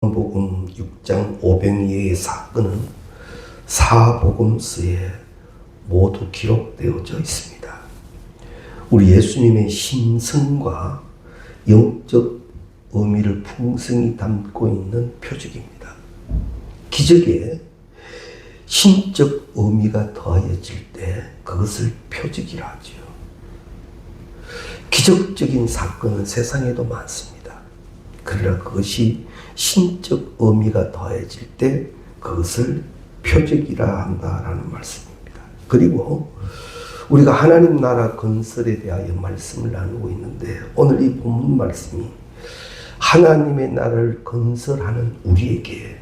요한복음 6장 오병이어의 사건은 사복음서에 모두 기록되어져 있습니다. 우리 예수님의 신성과 영적 의미를 풍성히 담고 있는 표적입니다. 기적에 신적 의미가 더해질 때 그것을 표적이라 하죠. 기적적인 사건은 세상에도 많습니다. 그러나 그것이 신적 의미가 더해질 때 그것을 표적이라 한다라는 말씀입니다. 그리고 우리가 하나님 나라 건설에 대하여 말씀을 나누고 있는데, 오늘 이 본문 말씀이 하나님의 나라를 건설하는 우리에게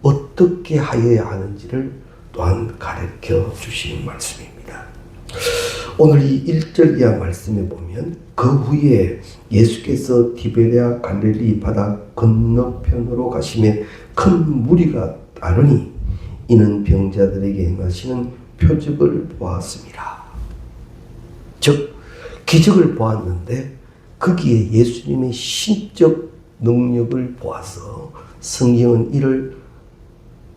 어떻게 하여야 하는지를 또한 가르쳐 주시는 말씀입니다. 오늘 이 1절 이하 말씀에 보면, 그 후에 예수께서 디베랴 갈릴리 바다 건너편으로 가시매 큰 무리가 따르니 이는 병자들에게 행하시는 표적을 보았습니다. 즉 기적을 보았는데 거기에 예수님의 신적 능력을 보아서 성경은 이를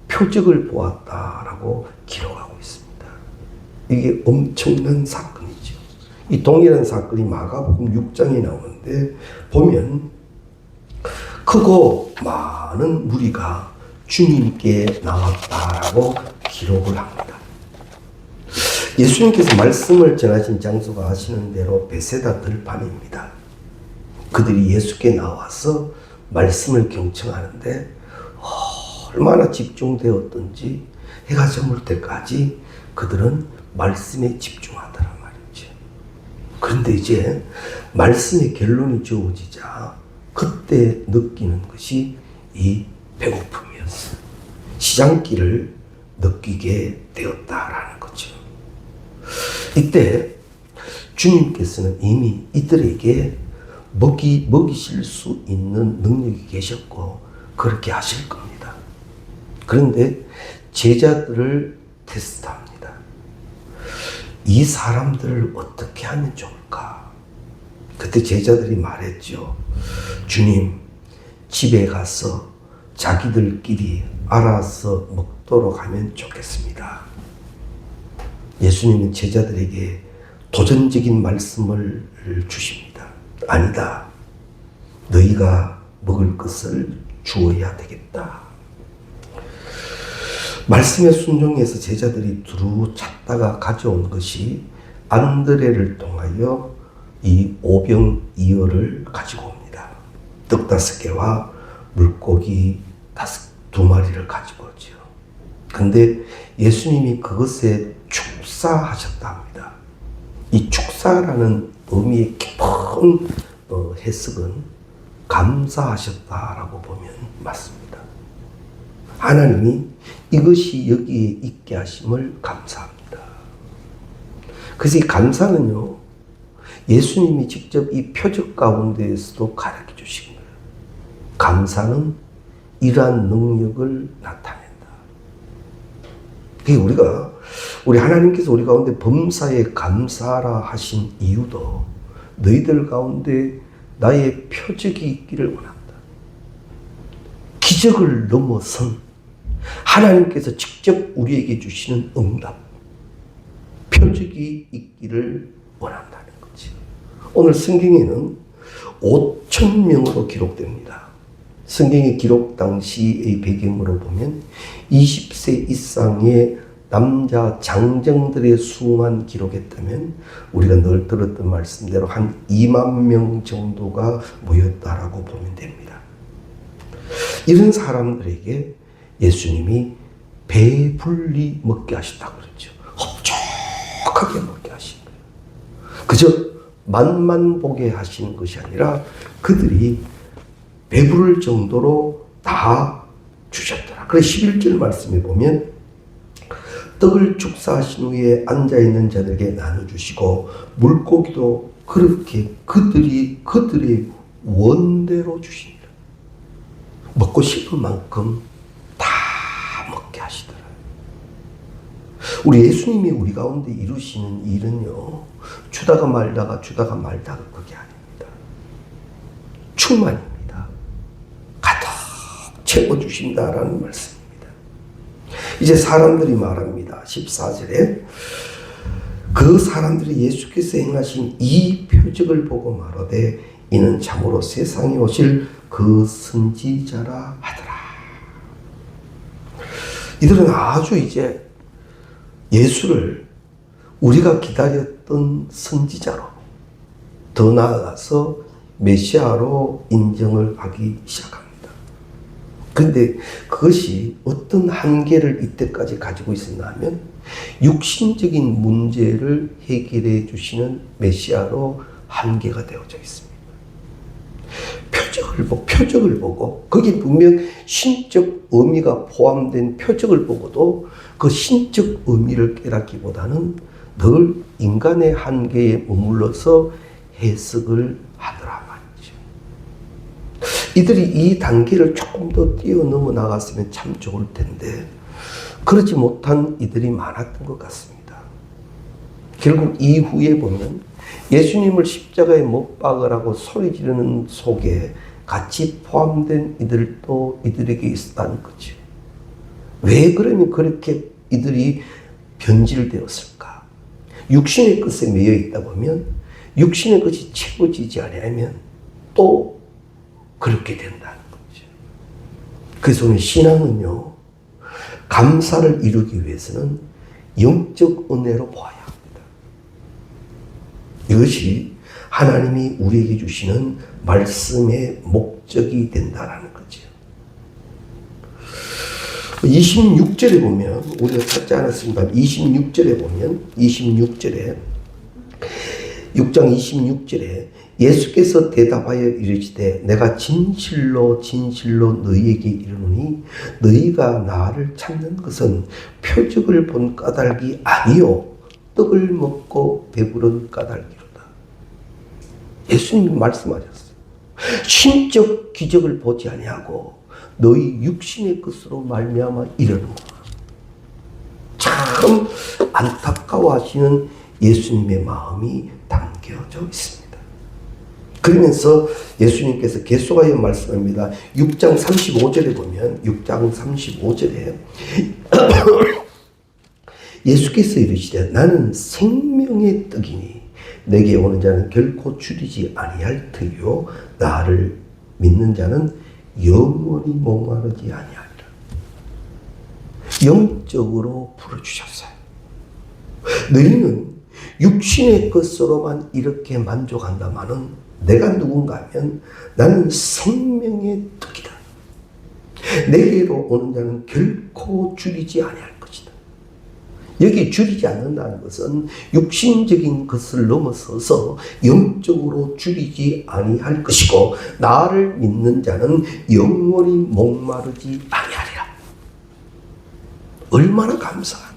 표적을 보았다라고 기록하고 있습니다. 이게 엄청난 사건이죠. 이 동일한 사건이 마가복음 6장에 나오는데 보면 크고 많은 무리가 주님께 나왔다라고 기록을 합니다. 예수님께서 말씀을 전하신 장소가 아시는 대로 베세다 들판입니다. 그들이 예수께 나와서 말씀을 경청하는데 얼마나 집중되었던지 해가 저물 때까지 그들은 말씀에 집중하더란 말이죠. 그런데 이제 말씀의 결론이 주어지자 그때 느끼는 것이 이 배고픔이었어요. 시장길을 느끼게 되었다라는 거죠. 이때 주님께서는 이미 이들에게 먹이실 수 있는 능력이 계셨고 그렇게 하실 겁니다. 그런데 제자들을 테스트합니다. 이 사람들을 어떻게 하면 좋을까? 그때 제자들이 말했죠. 주님, 집에 가서 자기들끼리 알아서 먹도록 하면 좋겠습니다. 예수님은 제자들에게 도전적인 말씀을 주십니다. 아니다. 너희가 먹을 것을 주어야 되겠다. 말씀에 순종해서 제자들이 두루 찾다가 가져온 것이 안드레를 통하여 이 오병이어를 가지고 옵니다. 떡 5개와 물고기 2마리를 가지고 오죠. 근데 예수님이 그것에 축사하셨다 합니다. 이 축사라는 의미의 깊은 해석은 감사하셨다라고 보면 맞습니다. 하나님이 이것이 여기에 있게 하심을 감사합니다. 그래서 이 감사는요, 예수님이 직접 이 표적 가운데에서도 가르쳐 주신 거예요. 감사는 이러한 능력을 나타낸다. 우리 하나님께서 우리 가운데 범사에 감사하라 하신 이유도 너희들 가운데 나의 표적이 있기를 원한다. 기적을 넘어선 하나님께서 직접 우리에게 주시는 응답, 표적이 있기를 원한다는 거지. 오늘 성경에는 5,000명으로 기록됩니다. 성경의 기록 당시의 배경으로 보면 20세 이상의 남자 장정들의 수만 기록했다면 우리가 늘 들었던 말씀대로 한 2만 명 정도가 모였다라고 보면 됩니다. 이런 사람들에게 예수님이 배불리 먹게 하셨다고 그랬죠. 흡족하게 먹게 하신 거예요. 그저 맛만 보게 하시는 것이 아니라 그들이 배부를 정도로 다 주셨더라. 그래서 11절 말씀에 보면 떡을 축사하신 후에 앉아있는 자들에게 나눠주시고 물고기도 그렇게 그들의 원대로 주시니라. 먹고 싶은 만큼 다 먹게 하시더라. 우리 예수님이 우리 가운데 이루시는 일은요, 주다가 말다가 그게 아닙니다. 충만입니다. 가득 채워주신다라는 말씀입니다. 이제 사람들이 말합니다. 14절에 그 사람들이 예수께서 행하신 이 표적을 보고 말하되 이는 참으로 세상에 오실 그 선지자라 하더라. 이들은 아주 이제 예수를 우리가 기다렸던 선지자로, 더 나아가서 메시아로 인정을 하기 시작합니다. 근데 그것이 어떤 한계를 이때까지 가지고 있었나 하면 육신적인 문제를 해결해 주시는 메시아로 한계가 되어져 있습니다. 표적을 보고 거기 분명 신적 의미가 포함된 표적을 보고도 그 신적 의미를 깨닫기보다는 늘 인간의 한계에 머물러서 해석을 하더라 말이죠. 이들이 이 단계를 조금 더 뛰어넘어 나갔으면 참 좋을 텐데 그러지 못한 이들이 많았던 것 같습니다. 결국 이후에 보면 예수님을 십자가에 못 박으라고 소리 지르는 속에 같이 포함된 이들도 이들에게 있었다는 거죠. 왜 그러면 그렇게 이들이 변질되었을까? 육신의 것에 매여 있다 보면 육신의 것이 채워지지 않으면 또 그렇게 된다는 거죠. 그래서 오늘 신앙은요, 감사를 이루기 위해서는 영적 은혜로 보아야 합니다. 이것이 하나님이 우리에게 주시는 말씀의 목적이 된다는 거죠. 26절에 보면, 우리가 찾지 않았습니다. 26절에 보면, 6장 26절에 예수께서 대답하여 이르시되 내가 진실로 진실로 너희에게 이르노니 너희가 나를 찾는 것은 표적을 본 까닭이 아니요 떡을 먹고 배부른 까닭이로다. 예수님이 말씀하셨어요. 신적 기적을 보지 아니하고 너희 육신의 것으로 말미암아 이르는구나. 참 안타까워하시는 예수님의 마음이 담겨져 있습니다. 그러면서 예수님께서 계속하여 말씀합니다. 6장 35절에 보면 6장 35절에 예수께서 이르시되 나는 생명의 떡이니 내게 오는 자는 결코 줄이지 아니할 터이요 나를 믿는 자는 영원히 목마르지 아니하리라. 영적으로 부르주셨어요. 너희는 육신의 것으로만 이렇게 만족한다마는 내가 누군가 하면 나는 생명의 떡이다. 내게로 오는 자는 결코 줄이지 아니할 것이다. 여기 줄이지 않는다는 것은 육신적인 것을 넘어서서 영적으로 줄이지 아니할 것이고 나를 믿는 자는 영원히 목마르지 아니하리라. 얼마나 감사하냐.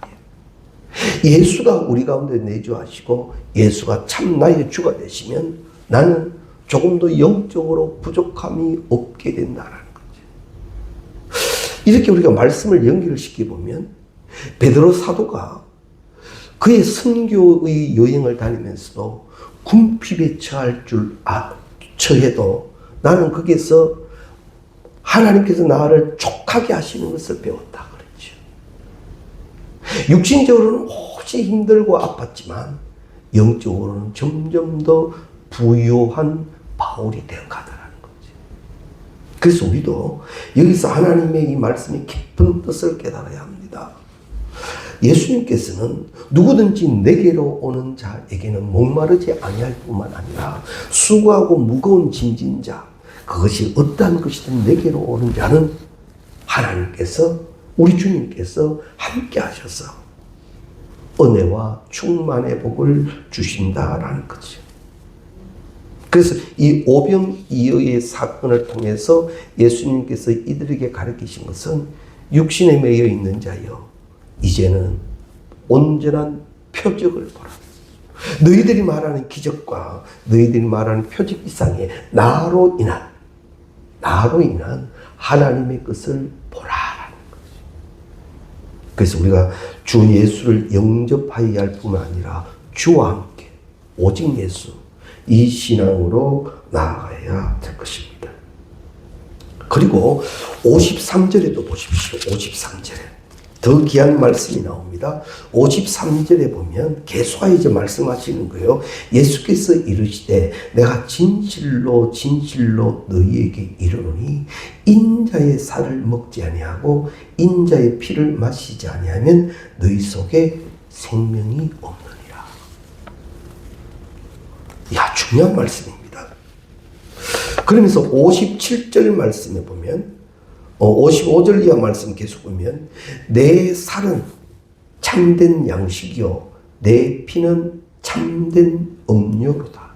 예수가 우리 가운데 내주하시고 예수가 참 나의 주가 되시면 나는 조금 더 영적으로 부족함이 없게 된다는 거죠. 이렇게 우리가 말씀을 연결을 시켜보면 베드로 사도가 그의 선교의 여행을 다니면서도 궁핍에 처할 줄 처해도 나는 거기서 하나님께서 나를 족하게 하시는 것을 배웠다 그랬죠. 육신적으로는 혹시 힘들고 아팠지만 영적으로는 점점 더 부유한 바울이 되어가더라는 거죠. 그래서 우리도 여기서 하나님의 이 말씀의 깊은 뜻을 깨달아야 합니다. 예수님께서는 누구든지 내게로 오는 자에게는 목마르지 아니할 뿐만 아니라 수고하고 무거운 짐진 자, 그것이 어떠한 것이든 내게로 오는 자는 하나님께서, 우리 주님께서 함께 하셔서 은혜와 충만의 복을 주신다라는 거죠. 그래서 이 오병이어의 사건을 통해서 예수님께서 이들에게 가르치신 것은 육신에 매여 있는 자여 이제는 온전한 표적을 보라. 너희들이 말하는 기적과 너희들이 말하는 표적 이상의 나로 인한 하나님의 것을 보라라는 거죠. 그래서 우리가 주 예수를 영접하여야 할 뿐만 아니라 주와 함께 오직 예수, 이 신앙으로 나아가야 될 것입니다. 그리고 53절에도 보십시오. 53절에 더 귀한 말씀이 나옵니다. 53절에 보면 계속해서 이제 말씀하시는 거예요. 예수께서 이르시되 내가 진실로 진실로 너희에게 이르노니 인자의 살을 먹지 아니하고 인자의 피를 마시지 아니하면 너희 속에 생명이 없느니라. 야, 중요한 말씀입니다. 그러면서 57절 말씀에 보면 55절 이하 말씀 계속 보면 내 살은 참된 양식이요 내 피는 참된 음료로다.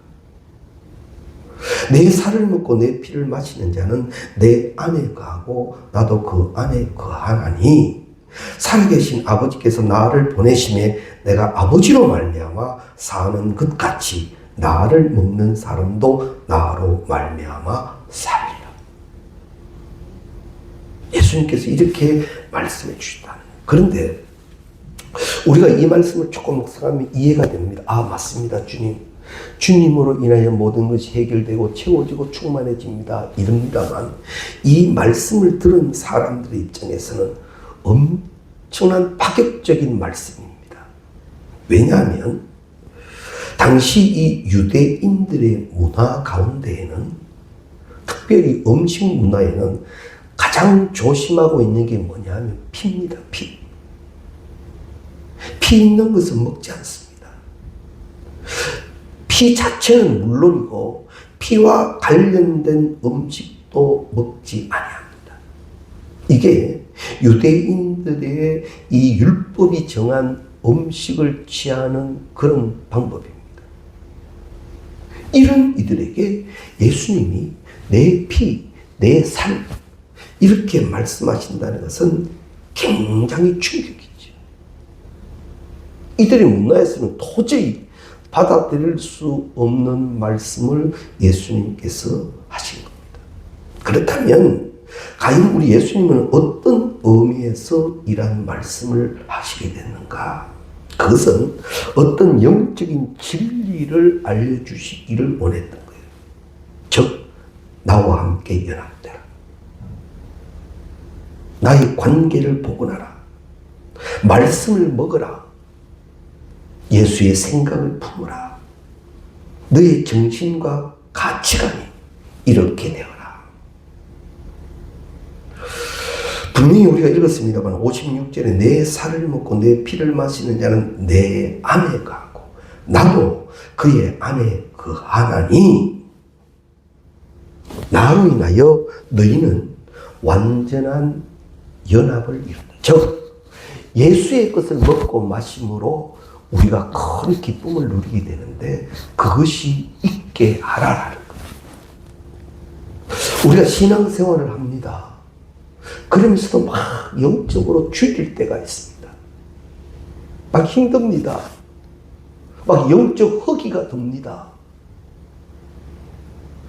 내 살을 먹고 내 피를 마시는 자는 내 안에 거하고 나도 그 안에 거하나니 살아계신 아버지께서 나를 보내심에 내가 아버지로 말미암아 사는 것 같이 나를 먹는 사람도 나로 말미암아 살리라. 예수님께서 이렇게 말씀해 주셨다. 그런데 우리가 이 말씀을 조금 묵상하면 이해가 됩니다. 아, 맞습니다, 주님. 주님으로 인하여 모든 것이 해결되고 채워지고 충만해집니다. 이럽니다만 이 말씀을 들은 사람들의 입장에서는 엄청난 파격적인 말씀입니다. 왜냐하면 당시 이 유대인들의 문화 가운데에는 특별히 음식 문화에는 가장 조심하고 있는 게 뭐냐 하면 피입니다. 피. 피 있는 것은 먹지 않습니다. 피 자체는 물론이고 피와 관련된 음식도 먹지 아니합니다. 이게 유대인들의 이 율법이 정한 음식을 취하는 그런 방법입니다. 이런 이들에게 예수님이 내 피, 내 살 이렇게 말씀하신다는 것은 굉장히 충격이죠. 이들의 문화에서는 도저히 받아들일 수 없는 말씀을 예수님께서 하신 겁니다. 그렇다면 과연 우리 예수님은 어떤 의미에서 이러한 말씀을 하시게 됐는가? 그것은 어떤 영적인 진리를 알려주시기를 원했던 거예요. 즉 나와 함께 연합되라. 나의 관계를 복원하라. 말씀을 먹어라. 예수의 생각을 품어라. 너의 정신과 가치관이 이렇게 되어라. 분명히 우리가 읽었습니다만 56절에 내 살을 먹고 내 피를 마시는 자는 내 안에 거하고 나도 그의 안에 거하나니 나로 인하여 너희는 완전한 연합을 이룬다. 즉 예수의 것을 먹고 마심으로 우리가 큰 기쁨을 누리게 되는데 그것이 있게 하라라는 거예요. 우리가 신앙생활을 합니다. 그러면서도 막 영적으로 줄일 때가 있습니다. 막 힘듭니다. 막 영적 허기가 듭니다.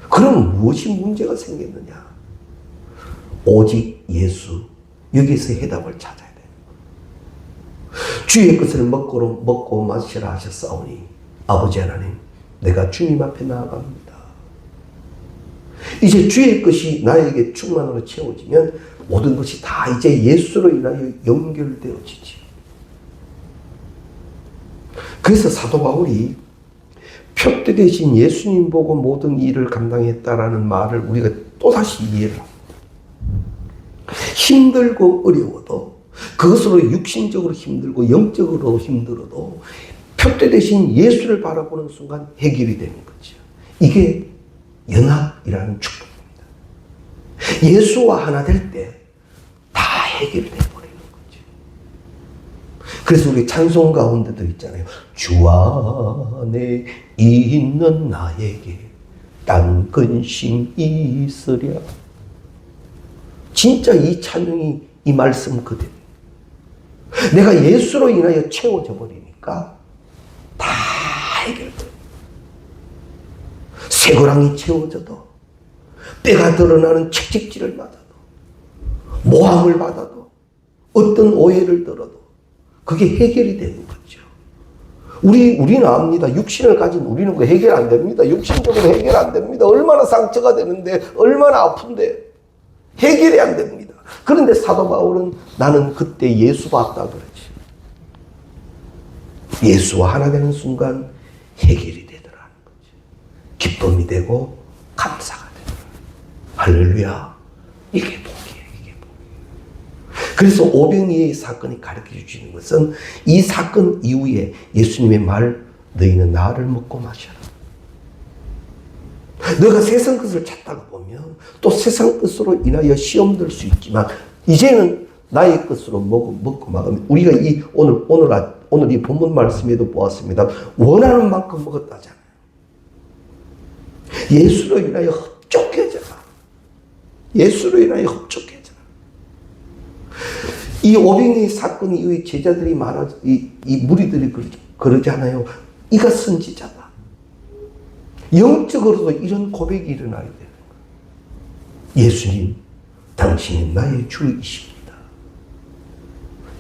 그럼 무엇이 문제가 생겼느냐? 오직 예수, 여기서 해답을 찾아야 돼요. 주의 것을 먹고 마시라 하셨사오니 아버지 하나님, 내가 주님 앞에 나아갑니다. 이제 주의 것이 나에게 충만으로 채워지면 모든 것이 다 이제 예수로 인하여 연결되어지지. 그래서 사도 바울이 표대 대신 예수님 보고 모든 일을 감당했다라는 말을 우리가 또다시 이해를 합니다. 힘들고 어려워도 그것으로 육신적으로 힘들고 영적으로 힘들어도 표대 대신 예수를 바라보는 순간 해결이 되는 거죠. 이게 연합이라는 축복입니다. 예수와 하나 될 때 다 해결돼 버리는 거죠. 그래서 우리 찬송 가운데도 있잖아요. 주 안에 있는 나에게 딴 근심 있으랴. 진짜 이 찬양이 이 말씀 그대로. 내가 예수로 인하여 채워져 버리니까 다 해결돼. 쇠고랑이 채워져도, 뼈가 드러나는 채찍질을 받아도, 모함을 받아도, 어떤 오해를 들어도 그게 해결이 되는 거죠. 우리는 압니다. 육신을 가진 우리는 그 해결 안 됩니다. 육신적으로 해결 안 됩니다. 얼마나 상처가 되는데, 얼마나 아픈데. 해결이 안 됩니다. 그런데 사도 바울은 나는 그때 예수 봤다 그러지. 예수와 하나 되는 순간 해결이 되더라는 거지. 기쁨이 되고 감사가 되더라. 할렐루야. 이게 복이에요. 이게 복이에요. 그래서 오병이의 사건이 가르쳐 주시는 것은 이 사건 이후에 예수님의 말, 너희는 나를 먹고 마셔라. 너가 세상 것을 찾다가 보면 또 세상 것으로 인하여 시험 들 수 있지만 이제는 나의 것으로 먹고 막으면 우리가 오늘 이 본문 말씀에도 보았습니다. 원하는 만큼 먹었다잖아요. 예수로 인하여 흡족해져라. 예수로 인하여 흡족해져라. 이 오병이의 사건 이후에 제자들이 이 무리들이 그러잖아요. 이가 선지자다. 영적으로도 이런 고백이 일어나야 되는 거예요. 예수님, 당신이 나의 주이십니다.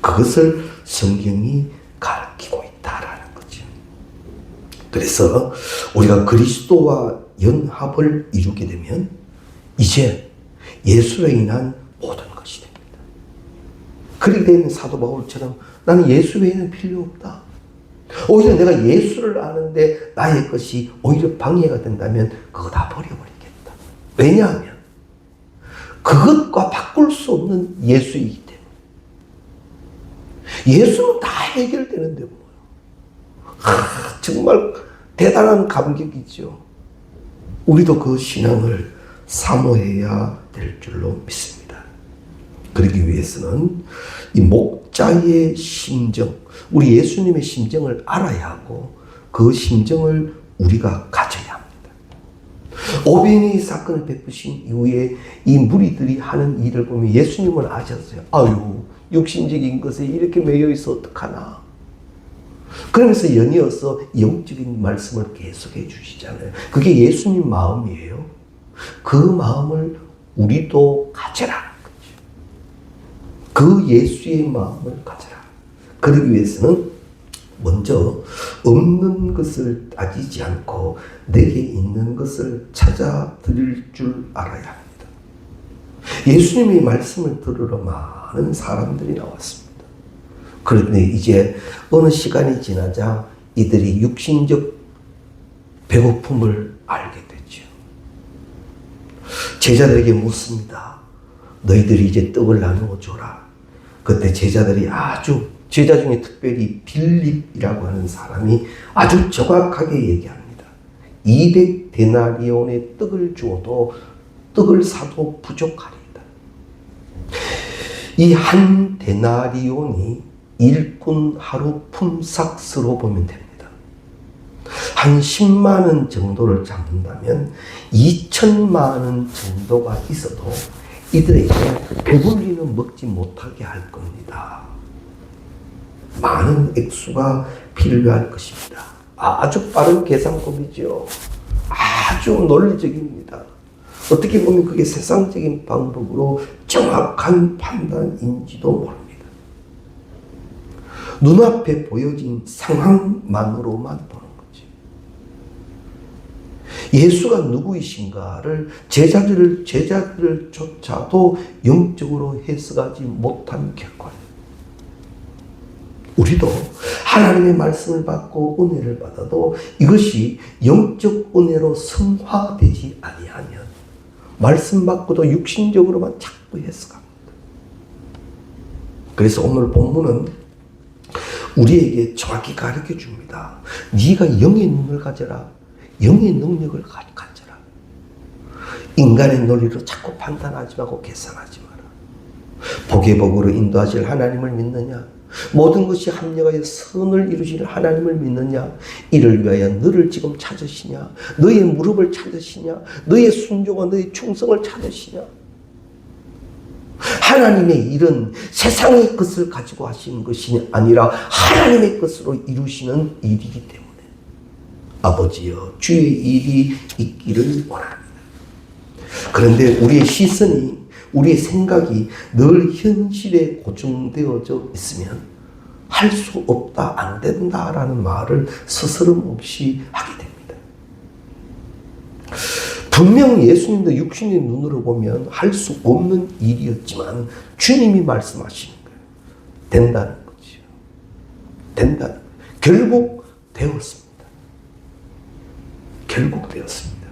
그것을 성경이 가르치고 있다라는 거죠. 그래서 우리가 그리스도와 연합을 이루게 되면 이제 예수로 인한 모든 것이 됩니다. 그렇게 되면 사도 바울처럼 나는 예수 외에는 필요 없다. 오히려 내가 예수를 아는데 나의 것이 오히려 방해가 된다면 그거 다 버려버리겠다. 왜냐하면 그것과 바꿀 수 없는 예수이기 때문에. 예수는 다 해결되는데 뭐예요. 정말 대단한 감격이죠. 우리도 그 신앙을 사모해야 될 줄로 믿습니다. 그러기 위해서는 이 목자의 심정, 우리 예수님의 심정을 알아야 하고 그 심정을 우리가 가져야 합니다. 오병이의 사건을 베푸신 이후에 이 무리들이 하는 일을 보면 예수님은 아셨어요. 아유, 육신적인 것에 이렇게 매여 있어 어떡하나. 그러면서 연이어서 영적인 말씀을 계속해 주시잖아요. 그게 예수님 마음이에요. 그 마음을 우리도 가져라. 그 예수의 마음을 가져라. 그러기 위해서는 먼저 없는 것을 따지지 않고 내게 있는 것을 찾아 드릴 줄 알아야 합니다. 예수님의 말씀을 들으러 많은 사람들이 나왔습니다. 그런데 이제 어느 시간이 지나자 이들이 육신적 배고픔을 알게 됐죠. 제자들에게 묻습니다. 너희들이 이제 떡을 나누어 줘라. 그때 제자들이 제자 중에 특별히 빌립이라고 하는 사람이 아주 정확하게 얘기합니다. 200데나리온의 떡을 주어도 떡을 사도 부족하리이다. 이 한 데나리온이 일꾼 하루 품삯으로 보면 됩니다. 한 10만 원 정도를 잡는다면 2천만 원 정도가 있어도 이들에게 배불리는 먹지 못하게 할 겁니다. 많은 액수가 필요할 것입니다. 아주 빠른 계산법이죠. 아주 논리적입니다. 어떻게 보면 그게 세상적인 방법으로 정확한 판단인지도 모릅니다. 눈앞에 보여진 상황만으로만 보는 거지. 예수가 누구이신가를 제자들조차도 영적으로 해석하지 못한 결과예요. 우리도 하나님의 말씀을 받고 은혜를 받아도 이것이 영적 은혜로 성화되지 아니하면 말씀 받고도 육신적으로만 자꾸 해석합니다. 그래서 오늘 본문은 우리에게 정확히 가르쳐 줍니다. 네가 영의 눈을 가져라. 영의 능력을 가져라. 인간의 논리로 자꾸 판단하지 말고 계산하지 마라. 복의 복으로 인도하실 하나님을 믿느냐? 모든 것이 합력하여 선을 이루실 하나님을 믿느냐? 이를 위하여 너를 지금 찾으시냐? 너의 무릎을 찾으시냐? 너의 순종과 너의 충성을 찾으시냐? 하나님의 일은 세상의 것을 가지고 하시는 것이 아니라 하나님의 것으로 이루시는 일이기 때문에 아버지여 주의 일이 있기를 원합니다. 그런데 우리의 시선이, 우리의 생각이 늘 현실에 고정되어져 있으면 할 수 없다, 안 된다라는 말을 스스럼 없이 하게 됩니다. 분명 예수님도 육신의 눈으로 보면 할 수 없는 일이었지만 주님이 말씀하시는 거예요. 된다는 거죠. 된다는 거예요. 결국 되었습니다. 결국 되었습니다.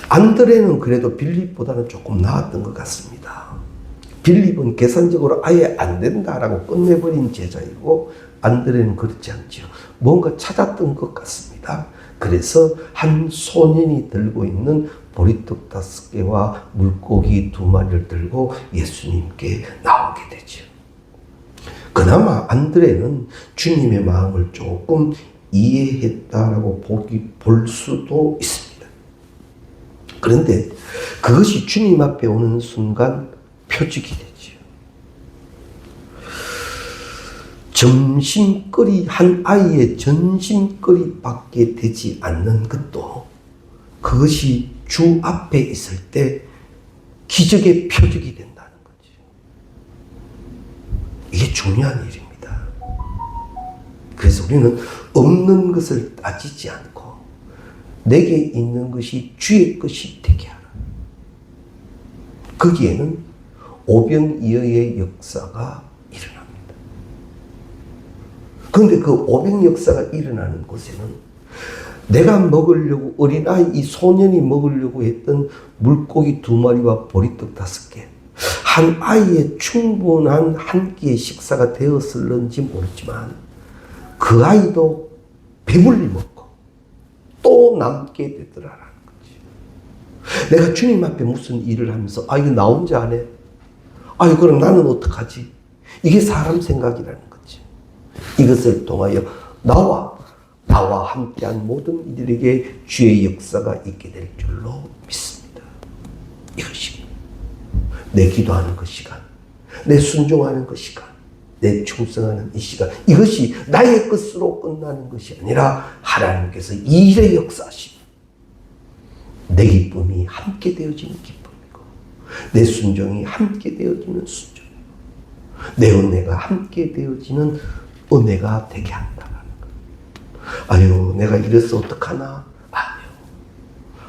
안드레는 그래도 빌립보다는 조금 나았던 것 같습니다. 빌립은 계산적으로 아예 안 된다라고 끝내버린 제자이고 안드레는 그렇지 않죠. 뭔가 찾았던 것 같습니다. 그래서 한 소년이 들고 있는 보리떡 5개와 물고기 2마리를 들고 예수님께 나오게 되죠. 그나마 안드레는 주님의 마음을 조금 이해했다라고 볼 수도 있습니다. 그런데 그것이 주님 앞에 오는 순간 표적이 되죠. 점심거리, 한 아이의 점심거리밖에 되지 않는 것도 그것이 주 앞에 있을 때 기적의 표적이 된다는 거죠. 이게 중요한 일입니다. 그래서 우리는 없는 것을 따지지 않고 내게 있는 것이 주의 것이 되게 하라. 거기에는 오병이어의 역사가 일어납니다. 그런데 그 오병 역사가 일어나는 곳에는 내가 먹으려고 어린아이 이 소년이 먹으려고 했던 물고기 2마리와 보리떡 5개 한 아이의 충분한 한 끼의 식사가 되었을런지 모르지만 그 아이도 배불리 먹고 또 남게 되더라라는 거지. 내가 주님 앞에 무슨 일을 하면서 이거 나 혼자 안 해? 그럼 나는 어떡하지? 이게 사람 생각이라는 거지. 이것을 통하여 나와 함께한 모든 이들에게 주의 역사가 있게 될 줄로 믿습니다. 이것이 내 기도하는 그 시간, 내 순종하는 그 시간, 내 충성하는 이 시간, 이것이 나의 것으로 끝나는 것이 아니라 하나님께서 이 일의 역사하시고 내 기쁨이 함께 되어지는 기쁨이고 내 순종이 함께 되어지는 순종이고 내 은혜가 함께 되어지는 은혜가 되게 한다는 거예요. 내가 이래서 어떡하나? 아니요.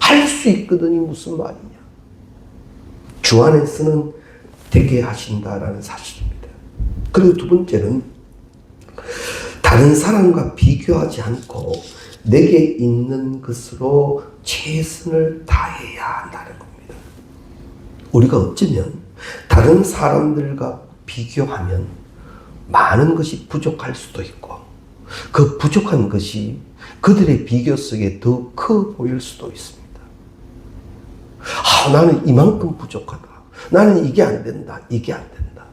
할 수 있거든이 무슨 말이냐? 주 안에서는 되게 하신다라는 사실입니다. 그리고 두 번째는 다른 사람과 비교하지 않고 내게 있는 것으로 최선을 다해야 한다는 겁니다. 우리가 어쩌면 다른 사람들과 비교하면 많은 것이 부족할 수도 있고 그 부족한 것이 그들의 비교 속에 더 커 보일 수도 있습니다. 나는 이만큼 부족하다. 나는 이게 안 된다. 이게 안 된다.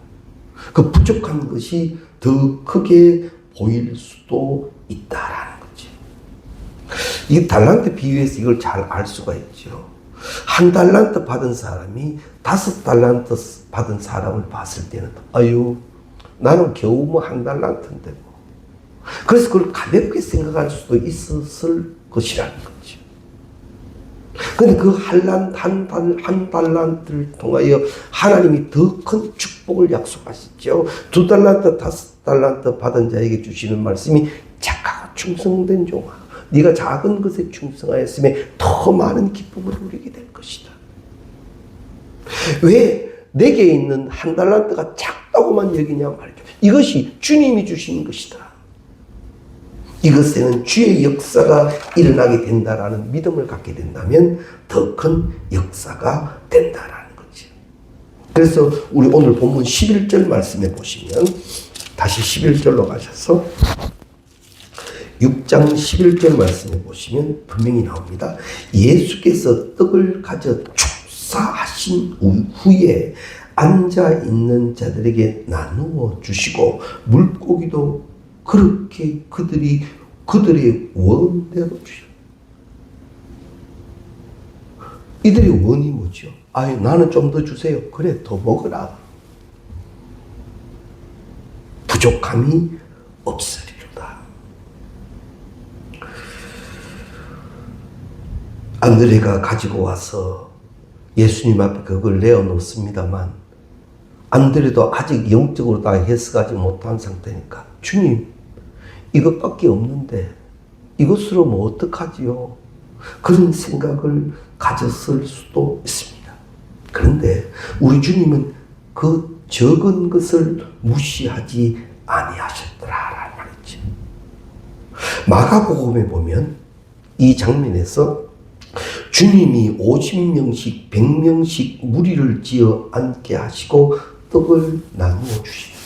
그 부족한 것이 더 크게 보일 수도 있다라는 거지. 이 달란트 비유에서 이걸 잘 알 수가 있죠. 1달란트 받은 사람이 5달란트 받은 사람을 봤을 때는 나는 겨우 1달란트인데 뭐. 그래서 그걸 가볍게 생각할 수도 있었을 것이라는 거죠. 근데 그 한 달란트를 통하여 하나님이 더 큰 축복을 약속하시죠. 2달란트, 5달란트 받은 자에게 주시는 말씀이 착하고 충성된 종아, 네가 작은 것에 충성하였음에 더 많은 기쁨을 누리게 될 것이다. 왜 내게 있는 1달란트가 작다고만 여기냐 말이죠. 이것이 주님이 주신 것이다. 이것에는 주의 역사가 일어나게 된다라는 믿음을 갖게 된다면 더 큰 역사가 된다라는 거죠. 그래서 우리 오늘 본문 11절 말씀해 보시면 다시 11절로 가셔서 6장 11절 말씀해 보시면 분명히 나옵니다. 예수께서 떡을 가져 축사하신 후에 앉아 있는 자들에게 나누어 주시고 물고기도 그렇게 그들의 원대로 주셨다. 이들의 원이 뭐죠? 나는 좀 더 주세요. 그래, 더 먹어라. 부족함이 없으리로다. 안드레가 가지고 와서 예수님 앞에 그걸 내어놓습니다만 안드레도 아직 영적으로 다 해석하지 못한 상태니까 주님 이것밖에 없는데 이것으로 뭐 어떡하지요? 그런 생각을 가졌을 수도 있습니다. 그런데 우리 주님은 그 적은 것을 무시하지 아니하셨더라라는 말이죠. 마가복음에 보면 이 장면에서 주님이 50명씩 100명씩 무리를 지어 앉게 하시고 떡을 나누어 주십니다.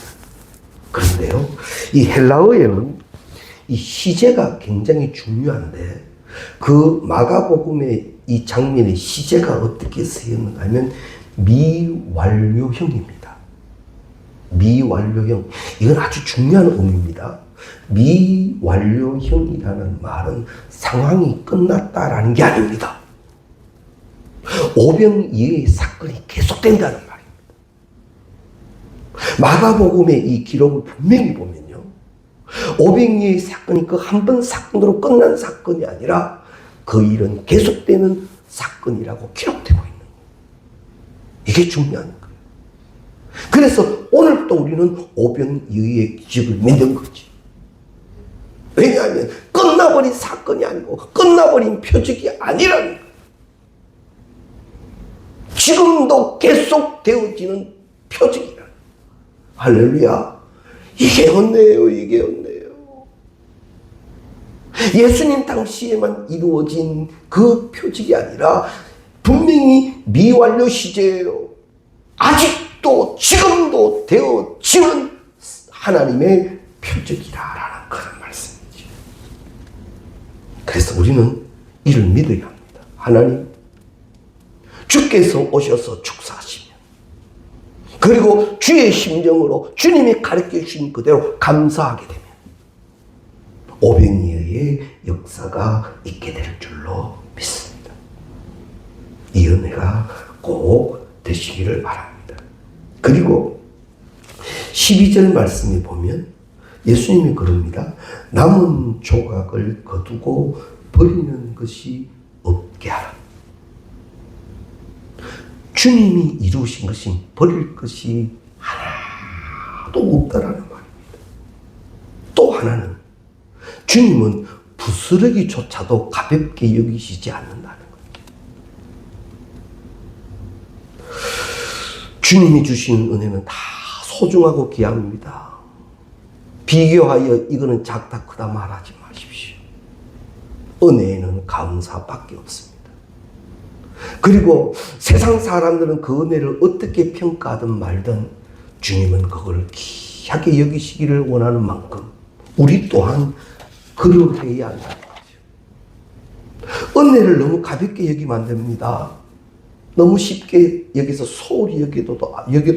그런데요, 이 헬라어에는 이 시제가 굉장히 중요한데 그 마가복음의 이 장면의 시제가 어떻게 쓰였는가 하면 미완료형입니다. 미완료형. 이건 아주 중요한 의미입니다. 미완료형이라는 말은 상황이 끝났다라는 게 아닙니다. 오병이어의 사건이 계속된다는 말입니다. 마가복음의 이 기록을 분명히 보면요, 오병이어의 사건이 그 한 번 사건으로 끝난 사건이 아니라 그 일은 계속되는 사건이라고 기록되고 있는 거예요. 이게 중요한 거예요. 그래서 오늘도 우리는 오병이어의 기적을 믿는 거지. 왜냐하면 끝나버린 사건이 아니고 끝나버린 표적이 아니라는 거예요. 지금도 계속 되어지는 표적이라. 할렐루야. 이게 은혜예요. 이게 은혜예요. 예수님 당시에만 이루어진 그 표적이 아니라 분명히 미완료 시제예요. 아직도 지금도 되어지는 하나님의 표적이라라는 그런 말씀이죠. 그래서 우리는 이를 믿어야 합니다. 하나님, 주께서 오셔서 축사하시면, 그리고 주의 심정으로 주님이 가르쳐 주신 그대로 감사하게 되면 오병이어의 역사가 있게 될 줄로 믿습니다. 이 은혜가 꼭 되시기를 바랍니다. 그리고 12절 말씀에 보면 예수님이 그럽니다. 남은 조각을 거두고 버리는 것이 없게 하라. 주님이 이루신 것이 버릴 것이 하나도 없다라는 말입니다. 또 하나는 주님은 부스러기조차도 가볍게 여기시지 않는다는 거예요. 주님이 주신 은혜는 다 소중하고 귀합니다. 비교하여 이거는 작다 크다 말하지 마십시오. 은혜에는 감사밖에 없습니다. 그리고 세상 사람들은 그 은혜를 어떻게 평가하든 말든 주님은 그걸 귀하게 여기시기를 원하는 만큼 우리 또한 그러해야 한다는 거죠. 은혜를 너무 가볍게 여기면 안 됩니다. 너무 쉽게 여기서 소홀히 여기도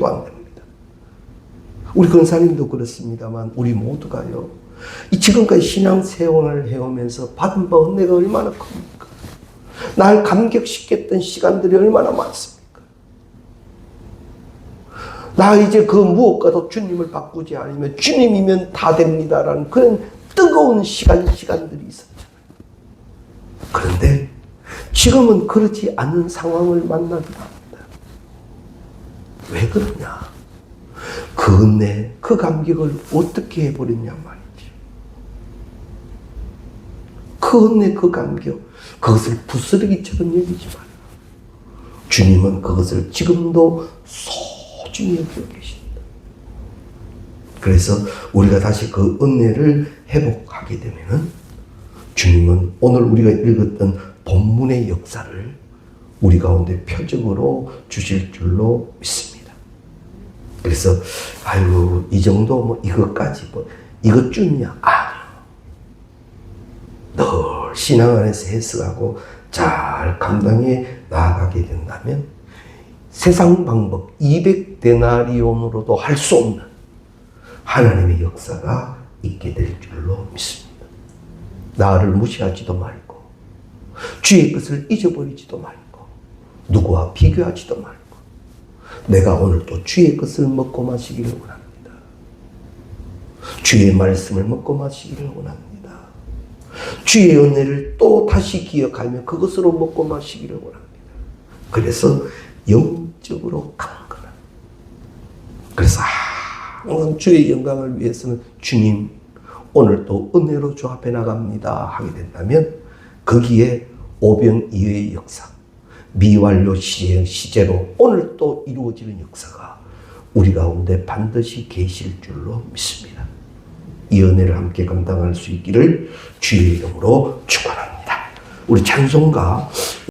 안 됩니다. 우리 권사님도 그렇습니다만 우리 모두가요, 이 지금까지 신앙생활을 해오면서 받은 바 은혜가 얼마나 큽니까? 날 감격시켰던 시간들이 얼마나 많습니까? 나 이제 그 무엇과도 주님을 바꾸지 않으면 주님이면 다 됩니다라는 그런 뜨거운 시간들이 있었잖아요. 그런데 지금은 그렇지 않은 상황을 만나기도 합니다. 왜 그러냐? 그 은혜, 그 감격을 어떻게 해버렸냐 말이죠. 그 은혜, 그 감격, 그것을 부스러기처럼 여기지 마라. 주님은 그것을 지금도 소중히 여기고 계십니다. 그래서 우리가 다시 그 은혜를 회복하게 되면은 주님은 오늘 우리가 읽었던 본문의 역사를 우리 가운데 표적으로 주실 줄로 믿습니다. 그래서 아유, 이 정도 뭐 이것까지 뭐 이것쯤이야. 아니요. 늘 신앙 안에서 해석하고 잘 감당해 나아가게 된다면 세상 방법 200데나리온으로도 할 수 없는 하나님의 역사가 있게 될 줄로 믿습니다. 나를 무시하지도 말고 주의 것을 잊어버리지도 말고 누구와 비교하지도 말고 내가 오늘 또 주의 것을 먹고 마시기를 원합니다. 주의 말씀을 먹고 마시기를 원합니다. 주의 은혜를 또 다시 기억하며 그것으로 먹고 마시기를 원합니다. 그래서 영적으로 강건한, 그래서 항상 주의 영광을 위해서는 주님 오늘 또 은혜로 주 앞에 나갑니다 하게 된다면 거기에 오병이어의 역사, 미완료 시제로 오늘 또 이루어지는 역사가 우리 가운데 반드시 계실 줄로 믿습니다. 이 은혜를 함께 감당할 수 있기를 주의 이름으로 축원합니다. 우리 찬송가